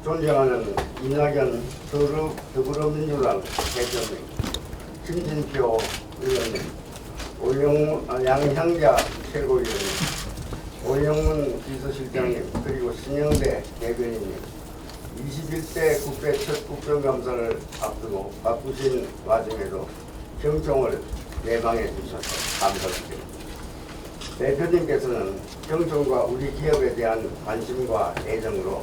존경하는 이낙연 더불어민주당 대표님, 김진표 의원님, 양향자 최고위원님, 오영문 비서실장님, 그리고 신영대 대변인님, 21대 국회 첫 국정감사를 앞두고 바쁘신 와중에도 경총을 내방해 주셔서 감사드립니다. 대표님께서는 경총과 우리 기업에 대한 관심과 애정으로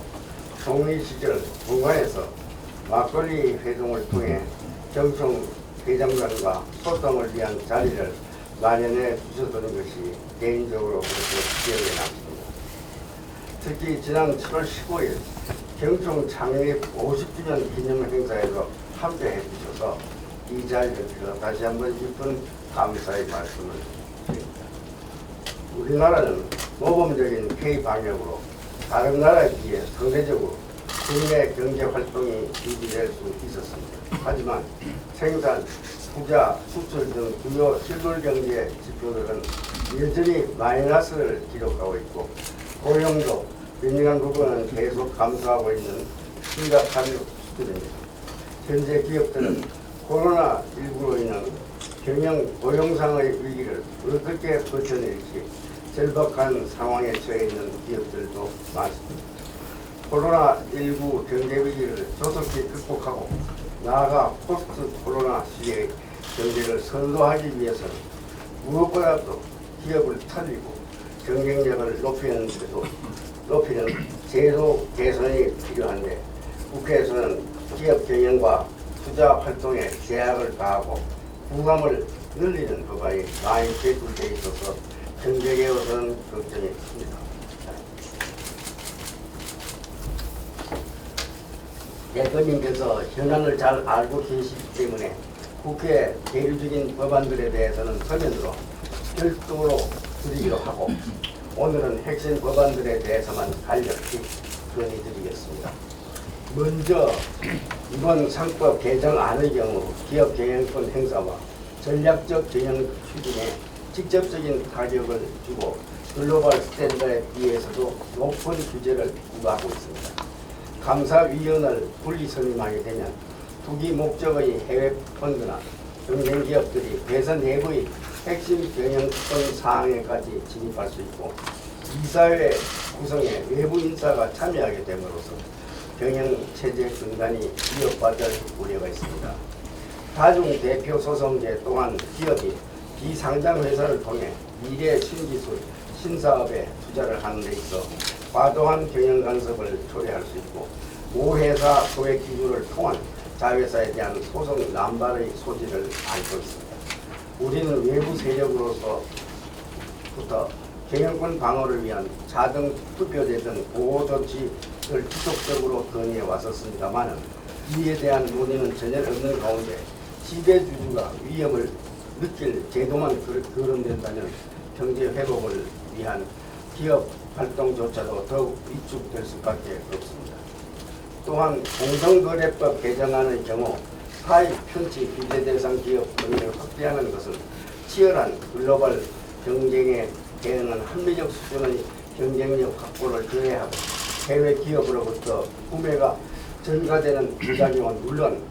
총리 시절 분관에서 막걸리 회동을 통해 경총 회장단과 소통을 위한 자리를 마련해 주셨던 것이 개인적으로 기억에 남습니다. 특히 지난 7월 15일 경총 창립 50주년 기념 행사에도 함께해 주셔서 이 자리를 빌어 다시 한번 깊은 감사의 말씀을 드립니다. 우리나라는 모범적인 K-방역으로 다른 나라에 비해 상대적으로 국내 경제 활동이 유지될 수 있었습니다. 하지만 생산, 투자, 수출 등 주요 실물 경제 지표들은 여전히 마이너스를 기록하고 있고 고용도 민간 부분은 계속 감소하고 있는 심각한 수준입니다. 현재 기업들은 코로나19로 인한 경영 고용상의 위기를 어떻게 버텨낼지 절박한 상황에 처해 있는 기업들도 많습니다. 코로나19 경제 위기를 조속히 극복하고 나아가 포스트 코로나 시대의 경제를 선도하기 위해서는 무엇보다도 기업을 살리고 경쟁력을 높이는 제도 개선이 필요한데 국회에서는 기업 경영과 투자 활동에 제약을 가하고 부담을 늘리는 법안이 많이 제출돼 있어서 경제계로서는 걱정이 큽니다. 대표님께서 현안을 잘 알고 계시기 때문에 국회 대류적인 법안들에 대해서는 서면으로 별도로 드리기로 하고 오늘은 핵심 법안들에 대해서만 간략히 건의드리겠습니다. 먼저 이번 상법 개정안의 경우 기업 경영권 행사와 전략적 경영 추진에 직접적인 타격을 주고 글로벌 스탠다드에 비해서도 높은 규제를 부과하고 있습니다. 감사위원을 분리 선임하게 되면 투기 목적의 해외 펀드나 경쟁 기업들이 회사 내부의 핵심 경영권 사항에까지 진입할 수 있고 이사회 구성에 외부 인사가 참여하게 됨으로써 경영체제 근간이 위협받을 우려가 있습니다. 다중대표 소송제 또한 기업이 비상장 회사를 통해 미래 신기술, 신사업에 투자를 하는 데 있어 과도한 경영 간섭을 초래할 수 있고 모 회사 소액 기구를 통한 자회사에 대한 소송 남발의 소지를 안고 있습니다. 우리는 외부 세력으로서부터 경영권 방어를 위한 자동 투표제 등 보호 조치를 지속적으로 건의해 왔었습니다만 이에 대한 논의는 전혀 없는 가운데 지배주주가 위험을 느낄 제도만 거론된다면 경제 회복을 위한 기업 활동조차도 더욱 위축될 수밖에 없습니다. 또한 공정거래법 개정안의 경우 사익 편취 규제 대상 기업 범위를 확대하는 것은 치열한 글로벌 경쟁에 대응한 합리적 수준의 경쟁력 확보를 기대하고 해외 기업으로부터 구매가 전가되는 부작용은 물론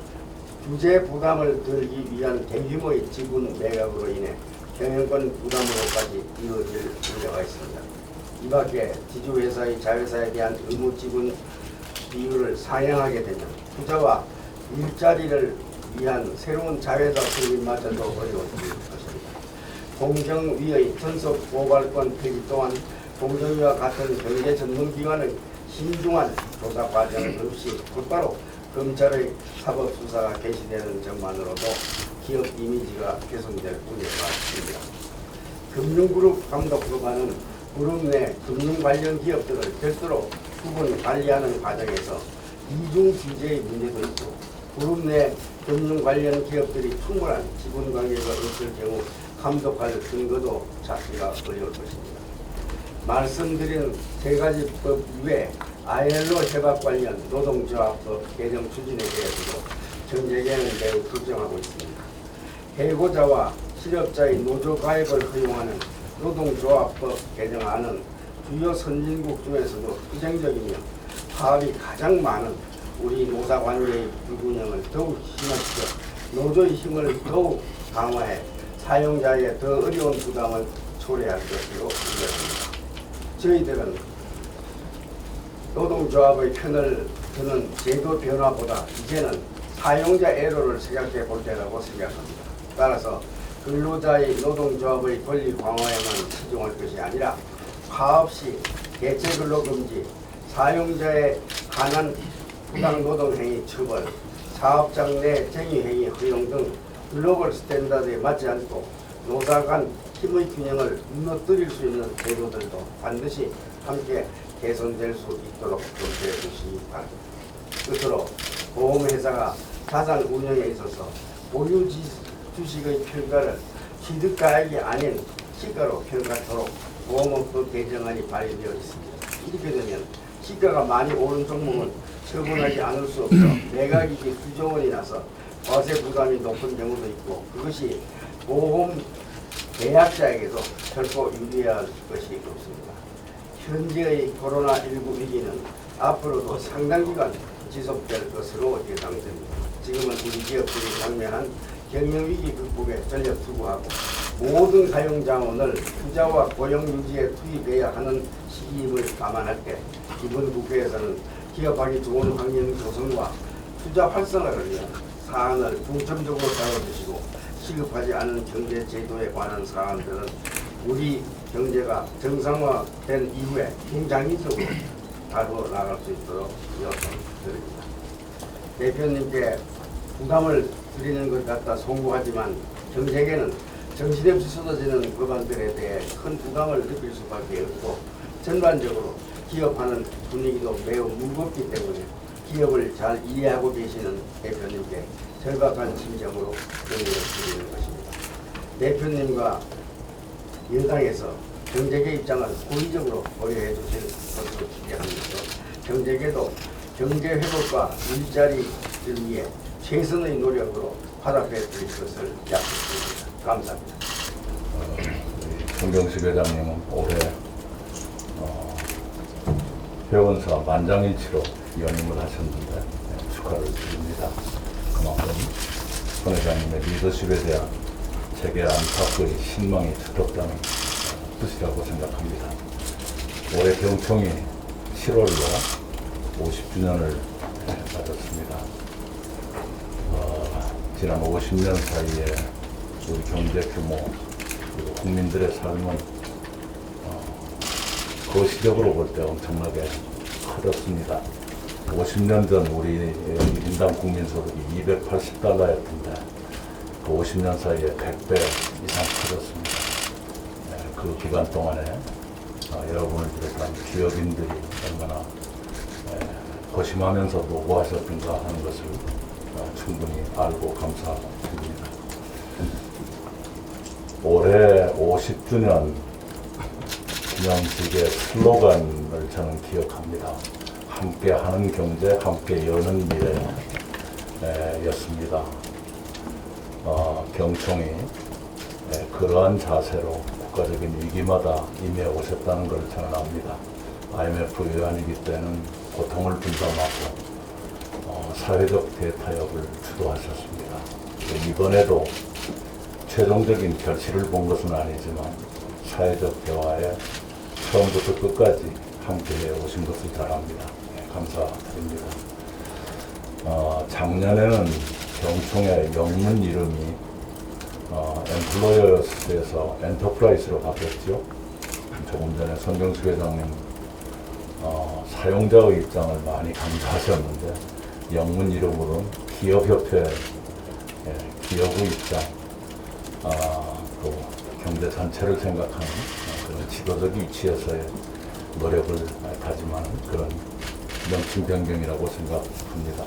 규제 부담을 덜기 위한 대규모의 지분 매각으로 인해 경영권 부담으로까지 이어질 우려가 있습니다. 이 밖에 지주회사의 자회사에 대한 의무 지분 비율을 상향하게 되면 투자와 일자리를 위한 새로운 자회사 설립마저도 어려워질 것입니다. 공정위의 전속 고발권 폐지 또한 공정위와 같은 경제 전문기관의 신중한 조사 과정 없이 곧바로 검찰의 사법 수사가 개시되는 점만으로도 기업 이미지가 개선될 우려가 있습니다. 금융그룹 감독법안은 그룹 내 금융 관련 기업들을 별도로 구분 관리하는 과정에서 이중 규제의 문제도 있고 그룹 내 금융 관련 기업들이 충분한 지분 관계가 없을 경우 감독할 근거도 찾기가 어려울 것입니다. 말씀드린 세 가지 법 이외에 ILO 협약 관련 노동조합법 개정 추진에 대해서도 정재계는 매우 걱정하고 있습니다. 해고자와 실업자의 노조 가입을 허용하는 노동조합법 개정안은 주요 선진국 중에서도 부정적이며 파업이 가장 많은 우리 노사관계의 불균형을 더욱 심화시켜 노조의 힘을 더욱 강화해 사용자의 더 어려운 부담을 초래할 것으로 우려합니다. 저희들은 노동조합의 편을 드는 제도 변화보다 이제는 사용자 애로를 생각해 볼 때라고 생각합니다. 따라서 근로자의 노동조합의 권리 강화에만 치중할 것이 아니라 파업 시 대체 근로금지, 사용자에 관한 부당노동행위 처벌, 사업장 내 쟁의행위 허용 등 글로벌 스탠다드에 맞지 않고 노사 간 힘의 균형을 무너뜨릴 수 있는 제도들도 반드시 함께 개선될 수 있도록 검토해 주시기 바랍니다. 끝으로 보험회사가 자산 운영에 있어서 보유 주식의 평가를 취득가액이 아닌 시가로 평가토록 보험업법 개정안이 발의되어 있습니다. 이렇게 되면 시가가 많이 오른 종목은 처분하지 않을 수 없어 매각이익이 수조원이 나서 과세 부담이 높은 경우도 있고 그것이 보험 계약자에게도 결코 유리할 것이 없습니다. 현재의 코로나19 위기는 앞으로도 상당 기간 지속될 것으로 예상됩니다. 지금은 우리 기업들이 당면한 경영위기 극복에 전력 투구하고 모든 사용자원을 투자와 고용 유지에 투입해야 하는 시기임을 감안할 때 이번 국회에서는 기업하기 좋은 환경 조성과 투자 활성화를 위한 사안을 중점적으로 다뤄주시고 시급하지 않은 경제 제도에 관한 사안들은 우리 경제가 정상화된 이후에 굉장히적으로 다루어 나갈 수 있도록 요청드립니다. 대표님께 부담을 드리는 것 같다 송구하지만 정책에는 정신없이 쏟아지는 법안들에 대해 큰 부담을 느낄 수밖에 없고 전반적으로 기업하는 분위기도 매우 무겁기 때문에 기업을 잘 이해하고 계시는 대표님께 절박한 심정으로 격려를 드리는 것입니다. 대표님과 여당에서 정책의 입장을 고의적으로 고려해 주실 것으로 기대하면서 정책에도 경제 회복과 일자리를 위해 최선의 노력으로 화답해 드릴 것을 약속드립니다. 감사합니다. 정경식 회장님은 올해 회원사 만장일치로 연임을 하셨는데 축하를 드립니다. 그만큼 손 회장님의 리더십에 대한 세계 안팎의 신망이 짙었다는 뜻이라고 생각합니다. 올해 경총이 7월로 50주년을 맞았습니다. 지난 50년 사이에 우리 경제 규모 그리고 국민들의 삶은 거시적으로 볼 때 엄청나게 커졌습니다. 50년 전 우리 인당 국민소득이 280달러였던데 그 50년 사이에 100배 이상 커졌습니다. 그 기간 동안에 여러분을 비롯한 기업인들이 얼마나 고심하면서 노고하셨던가 하는 것을 충분히 알고 감사드립니다. 올해 50주년 기념식의 슬로건을 저는 기억합니다. 함께 하는 경제, 함께 여는 미래 였습니다. 경총이 그러한 자세로 국가적인 위기마다 임해 오셨다는 걸 저는 압니다. IMF 외환위기 때는 고통을 분담하고 사회적 대타협을 주도하셨습니다. 이번에도 최종적인 결실을 본 것은 아니지만 사회적 대화에 처음부터 끝까지 함께해 오신 것을 잘 압니다. 감사드립니다. 작년에는 경총의 영문 이름이 엠플로이어스에서 엔터프라이즈로 바뀌었죠. 조금 전에 손경수 회장님 사용자의 입장을 많이 강조하셨는데 영문 이름으로는 기업협회 기업의 입장 또 경제 전체를 생각하는 그런 지도적 위치에서의 노력을 다짐하는 그런 명칭 변경이라고 생각합니다.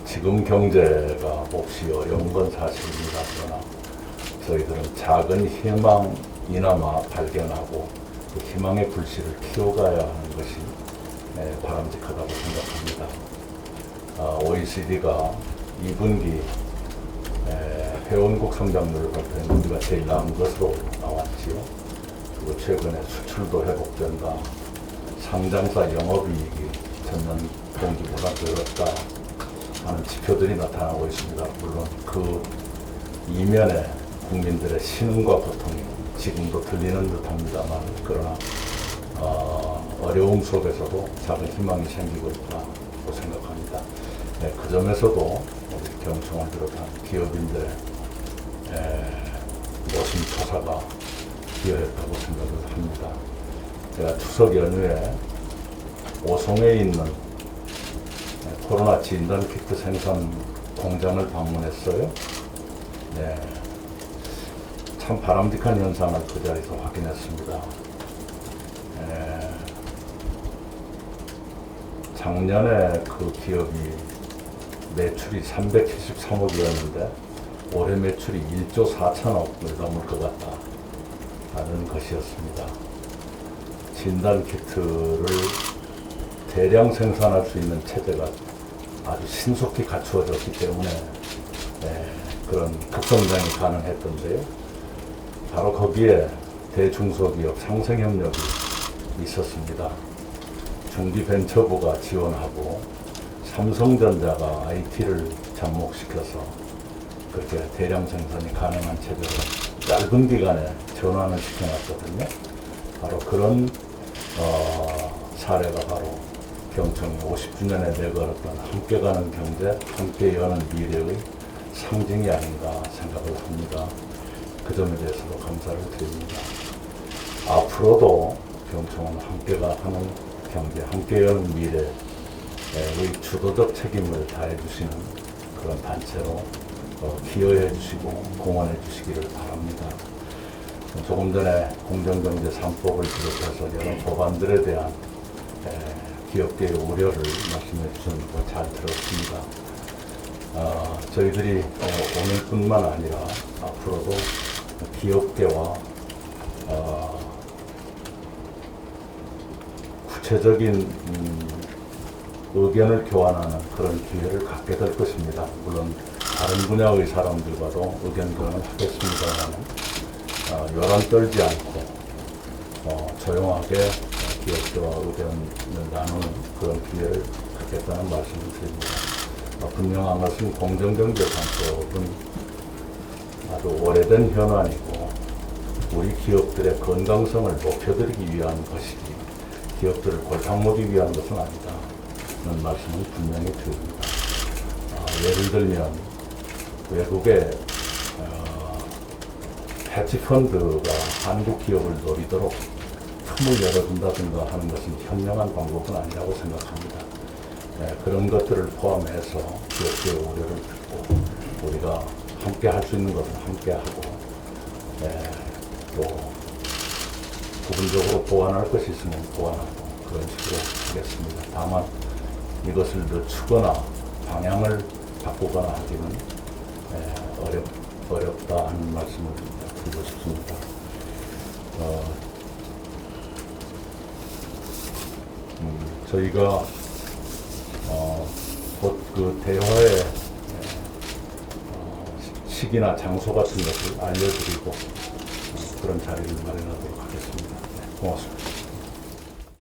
지금 경제가 몹시 어려운 건 사실입니다. 그러나 저희들은 작은 희망이나마 발견하고 그 희망의 불씨를 키워가야 하는 것이 바람직하다고 생각합니다. OECD가 2분기 회원국 성장률을 발표했는데 우리가 제일 나은 것으로 나왔지요. 그리고 최근에 수출도 회복된다, 상장사 영업이익이 전년 동기보다 늘었다 하는 지표들이 나타나고 있습니다. 물론 그 이면에 국민들의 신음과 고통이 지금도 들리는 듯합니다만, 그러나 어려움 속에서도 작은 희망이 생기고 있다고 생각합니다. 네, 그 점에서도 우리 경청을 비롯한 기업인들의 노심초사가 기여했다고 생각을 합니다. 제가 추석 연휴에 오송에 있는 코로나 진단 키트 생산 공장을 방문했어요. 네, 참 바람직한 현상을 그 자리에서 확인했습니다. 작년에 그 기업이 매출이 373억이었는데 올해 매출이 1조 4천억을 넘을 것 같다라는 것이었습니다. 진단 키트를 대량 생산할 수 있는 체제가 아주 신속히 갖추어졌기 때문에 그런 급성장이 가능했던데요. 바로 거기에 대중소기업 상생협력이 있었습니다. 중기벤처부가 지원하고 삼성전자가 IT를 접목시켜서 그렇게 대량 생산이 가능한 체제로 짧은 기간에 전환을 시켜놨거든요. 바로 그런 사례가 바로 경청이 50주년에 내걸었던 함께 가는 경제, 함께 여는 미래의 상징이 아닌가 생각을 합니다. 그 점에 대해서도 감사를 드립니다. 앞으로도 경청은 함께 가는 경제, 함께 여는 미래의 주도적 책임을 다해 주시는 그런 단체로 기여해 주시고 공헌해 주시기를 바랍니다. 조금 전에 공정경제 3법을 비롯해서 여러 법안들에 대한 기업계의 우려를 말씀해 주시는 거 잘 들었습니다. 저희들이 오늘뿐만 아니라 앞으로도 기업계와 구체적인 의견을 교환하는 그런 기회를 갖게 될 것입니다. 물론 다른 분야의 사람들과도 의견 교환을 하겠습니다만 요란 떨지 않고 조용하게 기업계와 의견을 나누는 그런 기회를 갖겠다는 말씀을 드립니다. 분명한 것은 공정경제 3법은 아주 오래된 현안이고 우리 기업들의 건강성을 높여드리기 위한 것이지 기업들을 골탕 먹이기 위한 것은 아니다. 그런 말씀을 분명히 드립니다. 예를 들면 외국의 헤지펀드가 한국 기업을 노리도록 틈을 열어준다든가 하는 것은 현명한 방법은 아니라고 생각합니다. 그런 것들을 포함해서 기업계의 우려를 듣고 우리가 함께 할 수 있는 것은 함께 하고 또 부분적으로 보완할 것이 있으면 보완하고 그런 식으로 하겠습니다. 다만 이것을 늦추거나 방향을 바꾸거나 하기는 어렵다 하는 말씀을 드리고 싶습니다. 저희가 곧 그 대화의 시기나 장소 같은 것을 알려드리고 그런 자리를 마련하도록 하겠습니다. 고맙습니다.